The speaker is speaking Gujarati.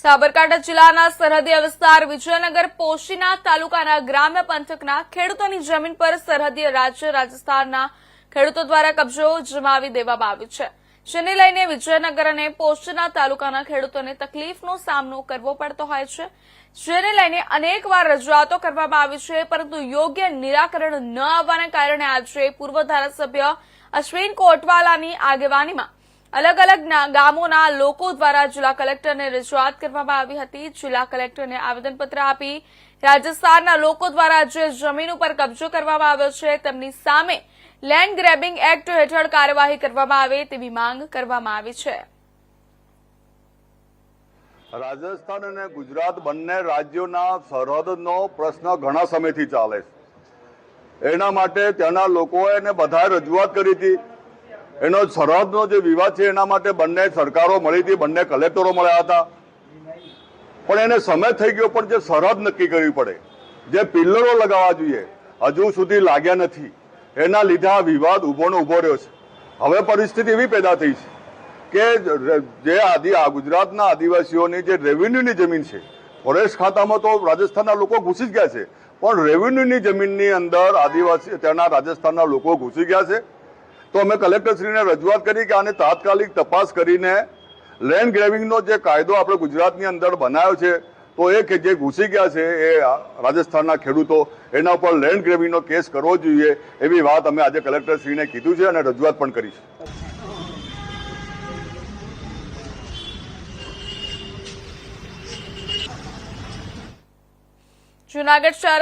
સાબરકાંઠા જિલ્લાના સરહદી વિસ્તાર વિજયનગર પોશીના તાલુકાના ગ્રામ્ય પંથકના ખેડૂતોની જમીન પર સરહદી રાજ્ય રાજસ્થાનના ખેડૂતો દ્વારા કબજો જમાવી દેવામાં આવ્યો છે, જેને લઈને વિજયનગર અને પોશીના તાલુકાના ખેડૂતોને તકલીફનો સામનો કરવો પડતો હોય છે, જેને લઈને અનેકવાર રજૂઆતો કરવામાં આવી છે, પરંતુ યોગ્ય નિરાકરણ ન આવવાને કારણે આજે પૂર્વ ધારાસભ્ય અશ્વિન કોટવાલાની આગેવાનીમાં अलग अलग गामों लोको द्वारा जिला कलेक्टर ने रजूआत करवामां आवी हती। जिला कलेक्टर ने आवेदनपत्र आपी राजस्थान लोको द्वारा जे जमीन पर कब्जो करवामां आव्यो छे तेमनी सामे लेन्ड ग्रेबिंग एक्ट हेठळ कार्यवाही करवामां आवे तेवी मांग करवामां आवी छे। રાજસ્થાન અને ગુજરાત બંને રાજ્યોના સરહદનો પ્રશ્ન ઘણા સમયથી ચાલે છે। એના માટે ત્યાંના લોકોએ ને બધાએ રજૂઆત કરી હતી। એનો સરહદનો જે વિવાદ છે એના માટે બંને સરકારો મળી હતી, બંને કલેક્ટરો મળ્યા હતા, પણ એને સમય થઈ ગયો। પણ જે સરહદ નક્કી કરવી પડે, જે પિલ્લરો લગાવવા જોઈએ, હજુ સુધી લાગ્યા નથી। એના લીધે આ વિવાદ ઉભો રહ્યો છે। હવે પરિસ્થિતિ એવી પેદા થઈ છે કે જે ગુજરાતના આદિવાસીઓની જે રેવન્યુની જમીન છે, ફોરેસ્ટ ખાતામાં તો રાજસ્થાનના લોકો ઘૂસી જ ગયા છે, પણ રેવન્યુની જમીનની અંદર આદિવાસી ત્યાંના રાજસ્થાનના લોકો ઘૂસી ગયા છે। તો અમે કલેક્ટરશ્રીને રજૂઆત કરી કે આને તાત્કાલિક તપાસ કરીને લેન્ડ ગ્રેબિંગનો જે કાયદો આપણે ગુજરાતની અંદર બનાવ્યો છે, તો એ કે જે ઘૂસી ગયા છે એ રાજસ્થાનના ખેડૂતો, એના ઉપર લેન્ડ ગ્રેબિંગનો કેસ કરવો જોઈએ, એવી વાત અમે આજે કલેક્ટરશ્રીને કીધું છે અને રજૂઆત પણ કરી છે। જૂનાગઢ શહેર